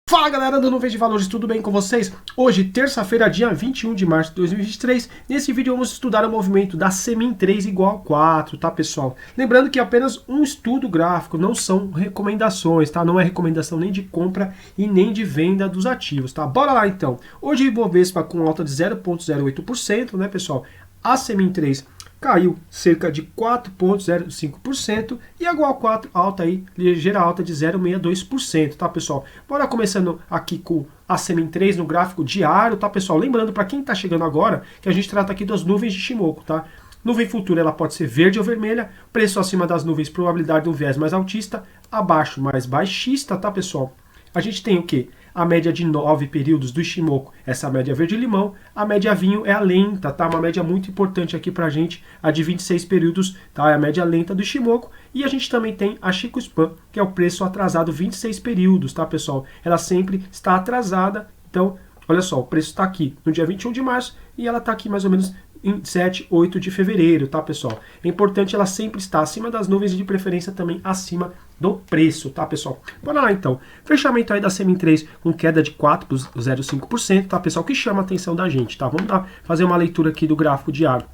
Fala galera do Nuvem de Valores, tudo bem com vocês? Hoje, terça-feira, dia 21 de março de 2023, nesse vídeo vamos estudar o movimento da Semin 3 igual a 4, tá pessoal? Lembrando que é apenas um estudo gráfico, não são recomendações, tá? Não é recomendação nem de compra e nem de venda dos ativos, tá? Bora lá então! Hoje o Ibovespa com alta de 0,08%, né pessoal? A Semin 3 caiu cerca de 4,05% e a Goal 4 alta aí, ligeira alta de 0,62%, tá pessoal? Bora começando aqui com a Semin 3 no gráfico diário, tá pessoal? Lembrando para quem está chegando agora que a gente trata aqui das nuvens de Ichimoku, tá? Nuvem futura ela pode ser verde ou vermelha, preço acima das nuvens, probabilidade de um viés mais altista, abaixo mais baixista, tá pessoal? A gente tem o quê? A média de 9 períodos do Ichimoku, essa média verde-limão. A média vinho é a lenta, tá? Uma média muito importante aqui pra gente, a de 26 períodos, tá? É a média lenta do Ichimoku. E a gente também tem a Chico Span, que é o preço atrasado 26 períodos, tá, pessoal? Ela sempre está atrasada, então, olha só, o preço está aqui no dia 21 de março e ela está aqui mais ou menos em 7, 8 de fevereiro, tá, pessoal? É importante ela sempre estar acima das nuvens e de preferência também acima do preço, tá, pessoal? Bora lá, então. Fechamento aí da Semin 3 com queda de 4,05%, tá, pessoal? Que chama a atenção da gente, tá? Vamos lá fazer uma leitura aqui do gráfico diário.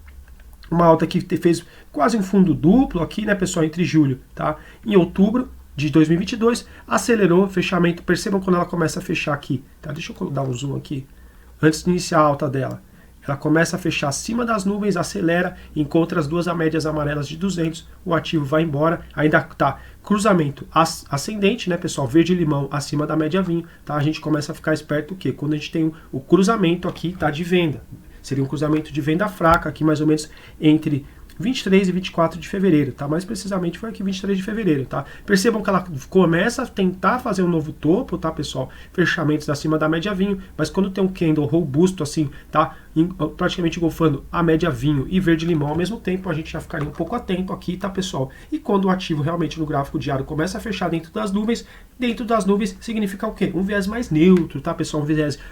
Uma alta que fez quase um fundo duplo aqui, né, pessoal, entre julho, tá? Em outubro de 2022, acelerou o fechamento. Percebam quando ela começa a fechar aqui, tá? Deixa eu dar um zoom aqui, antes de iniciar a alta dela. Ela começa a fechar acima das nuvens, acelera, encontra as duas médias amarelas de 200, o ativo vai embora, ainda está cruzamento ascendente, né, pessoal, verde-limão acima da média vinho, tá? A gente começa a ficar esperto o quê? Quando a gente tem o cruzamento aqui, tá, de venda. Seria um cruzamento de venda fraca aqui, mais ou menos entre 23 e 24 de fevereiro, tá? Mais precisamente foi aqui 23 de fevereiro, tá? Percebam que ela começa a tentar fazer um novo topo, tá, pessoal? Fechamentos acima da média vinho, mas quando tem um candle robusto assim, tá? Praticamente engolfando a média vinho e verde limão ao mesmo tempo, a gente já ficaria um pouco atento aqui, tá, pessoal? E quando o ativo realmente no gráfico diário começa a fechar dentro das nuvens significa o quê? Um viés mais neutro, tá, pessoal?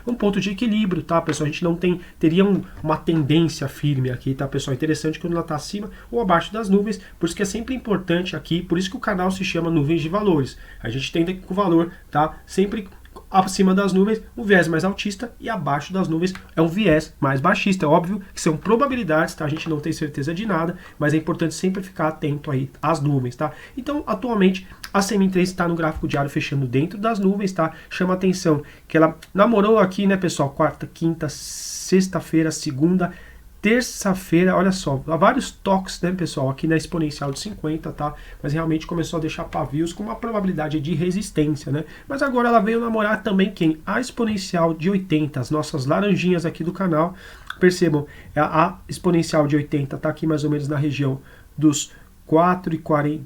Um ponto de equilíbrio, tá, pessoal? A gente não teria uma tendência firme aqui, tá, pessoal? Interessante quando ela tá acima ou abaixo das nuvens, por isso que é sempre importante aqui, por isso que o canal se chama Nuvens de Valores. A gente tem que o valor tá sempre acima das nuvens, um viés mais altista, e abaixo das nuvens é um viés mais baixista. É óbvio que são probabilidades, tá? A gente não tem certeza de nada, mas é importante sempre ficar atento aí às nuvens, tá? Então, atualmente, a Semin 3 está no gráfico diário fechando dentro das nuvens, tá? Chama atenção que ela namorou aqui, né, pessoal? Quarta, quinta, sexta-feira, segunda, terça-feira, olha só, há vários toques, né, pessoal, aqui na exponencial de 50, tá? Mas realmente começou a deixar pavios com uma probabilidade de resistência, né? Mas agora ela veio namorar também quem? A exponencial de 80, as nossas laranjinhas aqui do canal. Percebam, a exponencial de 80 tá aqui mais ou menos na região dos 4,48,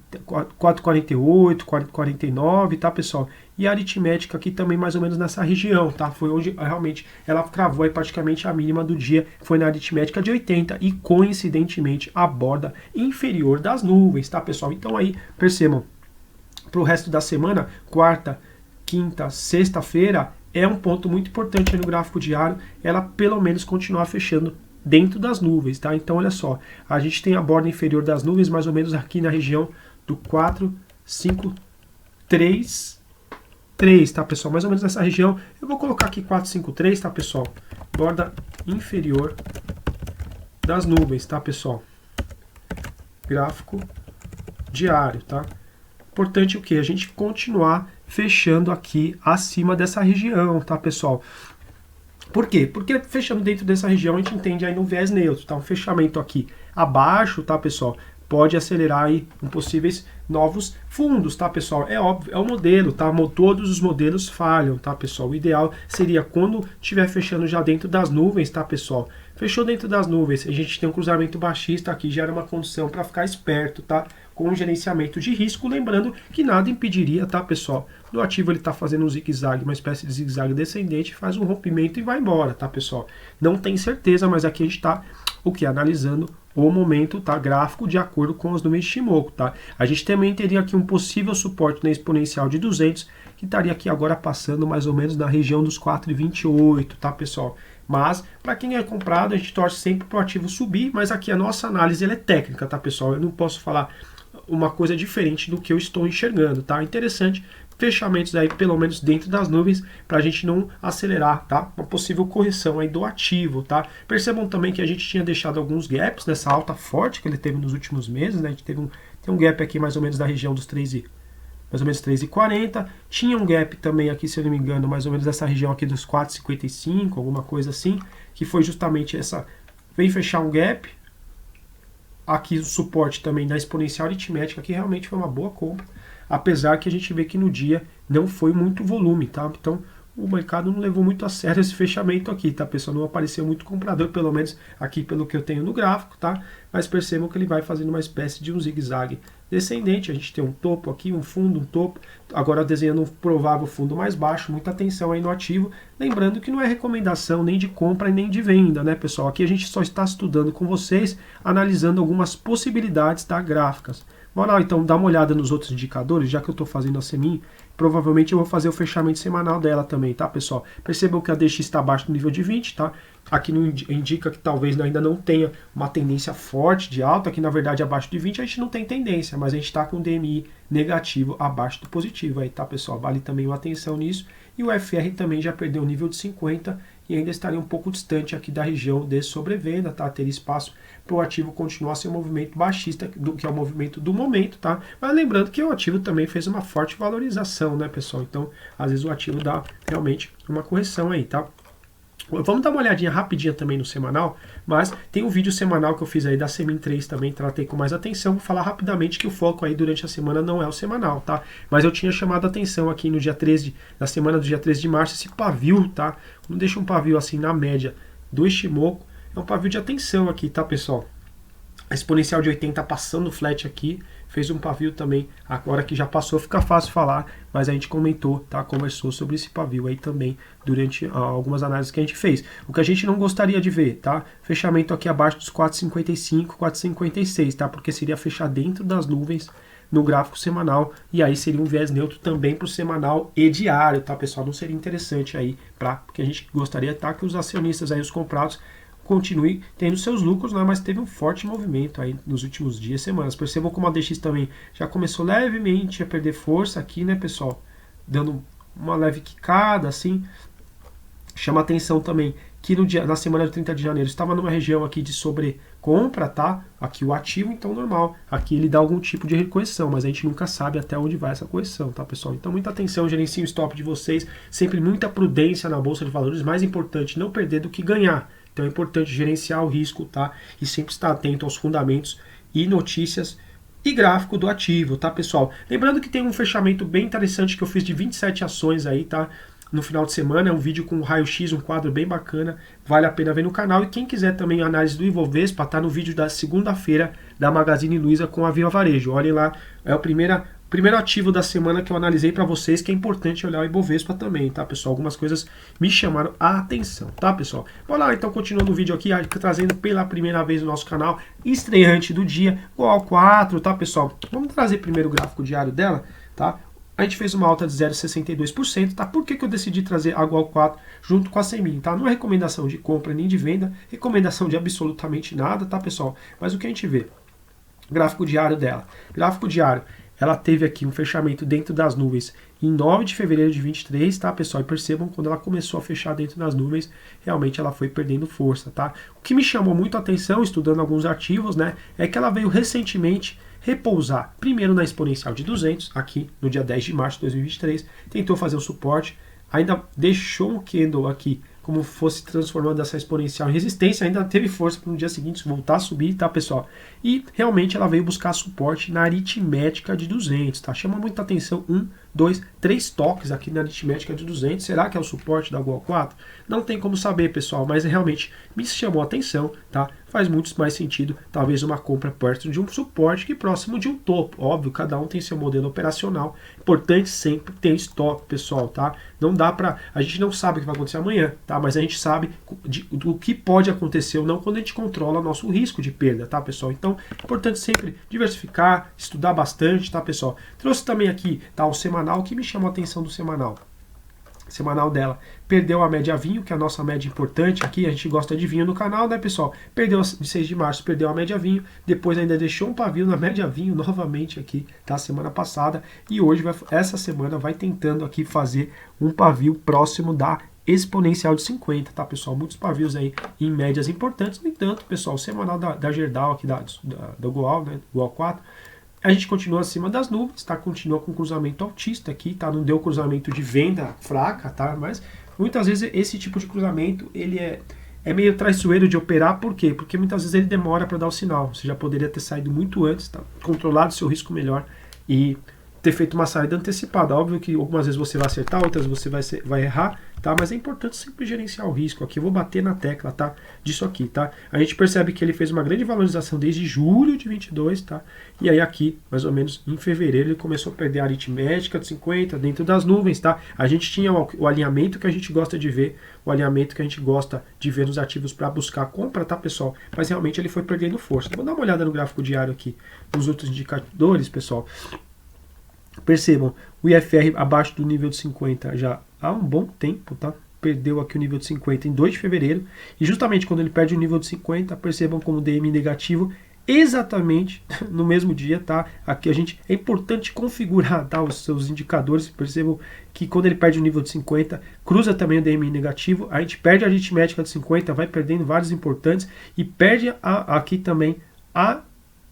4,49, tá, pessoal? E a aritmética aqui também mais ou menos nessa região, tá? Foi onde realmente ela cravou aí praticamente a mínima do dia, foi na aritmética de 80 e coincidentemente a borda inferior das nuvens, tá, pessoal? Então aí, percebam, para o resto da semana, quarta, quinta, sexta-feira, é um ponto muito importante aí no gráfico diário, ela pelo menos continuar fechando dentro das nuvens, tá? Então, olha só, a gente tem a borda inferior das nuvens mais ou menos aqui na região do 4, 5, 3, tá, pessoal? Mais ou menos nessa região. Eu vou colocar aqui 4, 5, 3, tá, pessoal? Borda inferior das nuvens, tá, pessoal? Gráfico diário, tá? Importante o quê? A gente continuar fechando aqui acima dessa região, tá, pessoal? Por quê? Porque fechando dentro dessa região a gente entende aí no viés neutro, tá? Um fechamento aqui abaixo, tá, pessoal? Pode acelerar aí com possíveis novos fundos, tá, pessoal? É óbvio, é um modelo, tá? Todos os modelos falham, tá, pessoal? O ideal seria quando estiver fechando já dentro das nuvens, tá, pessoal? Fechou dentro das nuvens, a gente tem um cruzamento baixista aqui, gera uma condição para ficar esperto, tá? Com um gerenciamento de risco, lembrando que nada impediria, tá, pessoal? No ativo ele está fazendo um zigue-zague, uma espécie de zigue-zague descendente, faz um rompimento e vai embora, tá, pessoal? Não tem certeza, mas aqui a gente está o que? Analisando o momento, tá, gráfico de acordo com as nuvens de Ichimoku, tá? A gente também teria aqui um possível suporte na exponencial de 200, que estaria aqui agora passando mais ou menos na região dos 4,28, tá, pessoal? Mas, para quem é comprado, a gente torce sempre para o ativo subir, mas aqui a nossa análise ela é técnica, tá, pessoal? Eu não posso falar uma coisa diferente do que eu estou enxergando, tá? Interessante fechamentos aí pelo menos dentro das nuvens para a gente não acelerar, tá? Uma possível correção aí do ativo, tá? Percebam também que a gente tinha deixado alguns gaps nessa alta forte que ele teve nos últimos meses, né? A gente teve tem um gap aqui mais ou menos da região dos 3 e mais ou menos 3,40. Tinha um gap também aqui, se eu não me engano, mais ou menos dessa região aqui dos 4,55, alguma coisa assim, que foi justamente essa, veio fechar um gap. Aqui o suporte também da exponencial aritmética, que realmente foi uma boa compra, apesar que a gente vê que no dia não foi muito volume, tá? Então o mercado não levou muito a sério esse fechamento aqui, tá, pessoal? Não apareceu muito comprador, pelo menos aqui pelo que eu tenho no gráfico, tá? Mas percebam que ele vai fazendo uma espécie de um zigue-zague descendente. A gente tem um topo aqui, um fundo, um topo, agora desenhando um provável fundo mais baixo. Muita atenção aí no ativo, lembrando que não é recomendação nem de compra e nem de venda, né, pessoal? Aqui a gente só está estudando com vocês, analisando algumas possibilidades, tá, gráficas. Bora lá, então, dar uma olhada nos outros indicadores, já que eu estou fazendo a SEMIN, provavelmente eu vou fazer o fechamento semanal dela também, tá, pessoal? Percebam que a DX está abaixo do nível de 20, tá? Aqui indica que talvez ainda não tenha uma tendência forte de alta, aqui na verdade abaixo de 20 a gente não tem tendência, mas a gente está com o DMI negativo abaixo do positivo aí, tá, pessoal? Vale também uma atenção nisso. E o FR também já perdeu o nível de 50 e ainda estaria um pouco distante aqui da região de sobrevenda, tá? Teria espaço para o ativo continuar sem um movimento baixista, que é o movimento do momento, tá? Mas lembrando que o ativo também fez uma forte valorização, né, pessoal? Então, às vezes o ativo dá realmente uma correção aí, tá? Vamos dar uma olhadinha rapidinha também no semanal, mas tem um vídeo semanal que eu fiz aí da SEMIN 3 também, tratei com mais atenção. Vou falar rapidamente que o foco aí durante a semana não é o semanal, tá? Mas eu tinha chamado a atenção aqui no dia 13, na semana do dia 13 de março, esse pavio, tá? Não deixa um pavio assim na média do Ishimoku, é um pavio de atenção aqui, tá, pessoal? A exponencial de 80 passando flat aqui, fez um pavio também, agora que já passou fica fácil falar, mas a gente comentou, tá? Conversou sobre esse pavio aí também durante algumas análises que a gente fez. O que a gente não gostaria de ver, tá? Fechamento aqui abaixo dos 4,55, 4,56, tá? Porque seria fechar dentro das nuvens no gráfico semanal, e aí seria um viés neutro também para o semanal e diário, tá, pessoal? Não seria interessante aí, porque a gente gostaria, tá, que os acionistas aí, os comprados, continue tendo seus lucros, né? Mas teve um forte movimento aí nos últimos dias, semanas. Percebam como a DX também já começou levemente a perder força aqui, né, pessoal? Dando uma leve quicada, assim. Chama atenção também que na semana de 30 de janeiro estava numa região aqui de sobrecompra, tá? Aqui o ativo, então normal. Aqui ele dá algum tipo de correção, mas a gente nunca sabe até onde vai essa correção, tá, pessoal? Então muita atenção, gerenciem o stop de vocês. Sempre muita prudência na Bolsa de Valores. Mais importante não perder do que ganhar. Então é importante gerenciar o risco, tá? E sempre estar atento aos fundamentos e notícias e gráfico do ativo, tá, pessoal? Lembrando que tem um fechamento bem interessante que eu fiz de 27 ações aí, tá? No final de semana, é um vídeo com raio-x, um quadro bem bacana, vale a pena ver no canal. E quem quiser também a análise do Ibovespa, tá no vídeo da segunda-feira da Magazine Luiza com a Viva Varejo. Olhem lá, é o primeiro ativo da semana que eu analisei para vocês, que é importante olhar o Ibovespa também, tá, pessoal? Algumas coisas me chamaram a atenção, tá, pessoal? Bora lá, então, continuando o vídeo aqui, trazendo pela primeira vez no nosso canal, estreante do dia, o 4, tá, pessoal? Vamos trazer primeiro o gráfico diário dela, tá? A gente fez uma alta de 0,62%, tá? Por que eu decidi trazer a GOL 4 junto com a SEMIN, tá? Não é recomendação de compra nem de venda, recomendação de absolutamente nada, tá, pessoal? Mas o que a gente vê? Gráfico diário dela. Gráfico diário, ela teve aqui um fechamento dentro das nuvens em 9 de fevereiro de 23, tá, pessoal? E percebam, quando ela começou a fechar dentro das nuvens, realmente ela foi perdendo força, tá? O que me chamou muito a atenção, estudando alguns ativos, né, é que ela veio recentemente repousar primeiro na exponencial de 200, aqui no dia 10 de março de 2023, tentou fazer o suporte, ainda deixou um candle aqui, como fosse transformando essa exponencial em resistência, ainda teve força para no dia seguinte voltar a subir, tá, pessoal? E realmente ela veio buscar suporte na aritmética de 200, tá? Chama muita atenção 1, 2, 3 toques aqui na aritmética de 200. Será que é o suporte da GOL 4? Não tem como saber, pessoal, mas realmente me chamou a atenção, tá? Faz muito mais sentido, talvez, uma compra perto de um suporte que próximo de um topo. Óbvio, cada um tem seu modelo operacional. Importante sempre ter stop, pessoal, tá? Não dá pra... A gente não sabe o que vai acontecer amanhã, tá? Mas a gente sabe do que pode acontecer ou não quando a gente controla nosso risco de perda, tá, pessoal? Então, é importante sempre diversificar, estudar bastante, tá, pessoal? Trouxe também aqui, tá, o semanal, que me chamou a atenção do semanal. semanal dela, perdeu a média vinho, que é a nossa média importante aqui, a gente gosta de vinho no canal, né, pessoal? Perdeu de 6 de março, perdeu a média vinho, depois ainda deixou um pavio na média vinho novamente aqui, tá? Semana passada, e hoje, essa semana, vai tentando aqui fazer um pavio próximo da exponencial de 50, tá, pessoal? Muitos pavios aí em médias importantes. No entanto, pessoal, o semanal da Gerdau aqui da Goal, né, Goal 4, a gente continua acima das nuvens, tá? Continua com cruzamento altista aqui, tá? Não deu cruzamento de venda fraca, tá? Mas muitas vezes esse tipo de cruzamento, ele é meio traiçoeiro de operar, por quê? Porque muitas vezes ele demora para dar o sinal. Você já poderia ter saído muito antes, tá? Controlado seu risco melhor e ter feito uma saída antecipada. Óbvio que algumas vezes você vai acertar, outras você vai errar, tá? Mas é importante sempre gerenciar o risco. Aqui eu vou bater na tecla, tá? Disso aqui, tá? A gente percebe que ele fez uma grande valorização desde julho de 22, tá? E aí aqui, mais ou menos em fevereiro, ele começou a perder a aritmética de 50 dentro das nuvens, tá? A gente tinha o alinhamento que a gente gosta de ver, o alinhamento que a gente gosta de ver nos ativos para buscar compra, tá, pessoal? Mas realmente ele foi perdendo força. Vou dar uma olhada no gráfico diário aqui, nos outros indicadores, pessoal. Percebam, o IFR abaixo do nível de 50 já há um bom tempo, tá? Perdeu aqui o nível de 50 em 2 de fevereiro. E justamente quando ele perde o nível de 50, percebam como o DMI negativo exatamente no mesmo dia, tá? Aqui é importante configurar, tá, os seus indicadores. Percebam que quando ele perde o nível de 50, cruza também o DMI negativo. A gente perde a aritmética de 50, vai perdendo vários importantes e perde aqui também a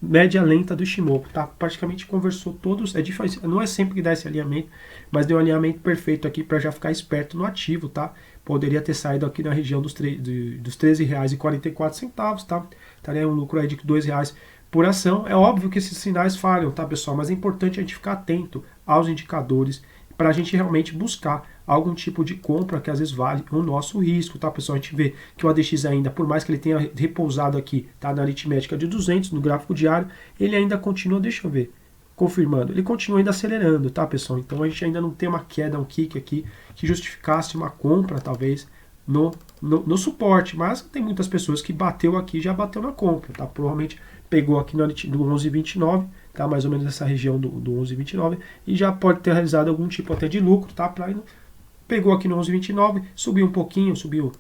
média lenta do Ishimoku, tá? Praticamente conversou todos, é difícil, não é sempre que dá esse alinhamento, mas deu um alinhamento perfeito aqui para já ficar esperto no ativo, tá? Poderia ter saído aqui na região dos R$13,44, tá? Estaria um lucro aí de R$2 por ação. É óbvio que esses sinais falham, tá, pessoal? Mas é importante a gente ficar atento aos indicadores para a gente realmente buscar algum tipo de compra que às vezes vale o nosso risco, tá, pessoal? A gente vê que o ADX ainda, por mais que ele tenha repousado aqui, tá, na aritmética de 200, no gráfico diário, ele ainda continua, deixa eu ver, confirmando, ele continua ainda acelerando, tá, pessoal? Então a gente ainda não tem uma queda, um kick aqui, que justificasse uma compra, talvez, no suporte, mas tem muitas pessoas que bateu aqui, já bateu na compra, tá? Provavelmente pegou aqui no 11,29, tá? Mais ou menos nessa região do 11,29 e já pode ter realizado algum tipo até de lucro, tá? Pegou aqui no 11,29, subiu um pouquinho, subiu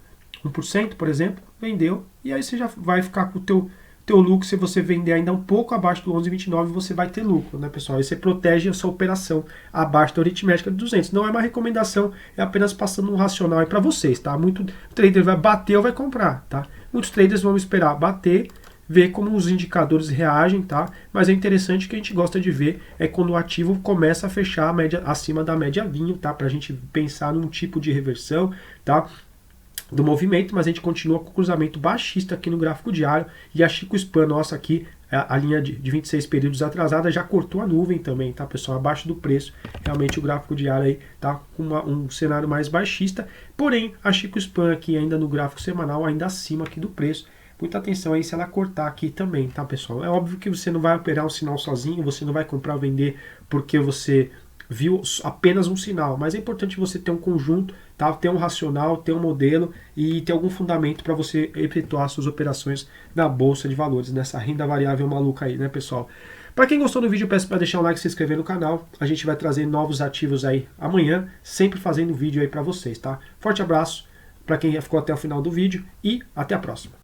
1%, por exemplo, vendeu, e aí você já vai ficar com o teu lucro. Se você vender ainda um pouco abaixo do 11,29, você vai ter lucro, né, pessoal? Aí você protege a sua operação abaixo da aritmética de 200. Não é uma recomendação, é apenas passando um racional aí para vocês, tá? Muito trader vai bater ou vai comprar, tá? Muitos traders vão esperar bater, ver como os indicadores reagem, tá? Mas é interessante que a gente gosta de ver é quando o ativo começa a fechar a média, acima da média vinho, tá? Pra gente pensar num tipo de reversão, tá? Do movimento, mas a gente continua com o cruzamento baixista aqui no gráfico diário e a Chico Span nossa aqui, a linha de 26 períodos atrasada, já cortou a nuvem também, tá, pessoal? Abaixo do preço, realmente o gráfico diário aí tá com um cenário mais baixista, porém a Chico Span aqui ainda no gráfico semanal, ainda acima aqui do preço. Muita atenção aí se ela cortar aqui também, tá, pessoal? É óbvio que você não vai operar um sinal sozinho, você não vai comprar ou vender porque você viu apenas um sinal, mas é importante você ter um conjunto, tá? Ter um racional, ter um modelo e ter algum fundamento para você efetuar suas operações na bolsa de valores, nessa renda variável maluca aí, né, pessoal? Para quem gostou do vídeo, peço para deixar um like e se inscrever no canal. A gente vai trazer novos ativos aí amanhã, sempre fazendo vídeo aí para vocês, tá? Forte abraço para quem ficou até o final do vídeo e até a próxima.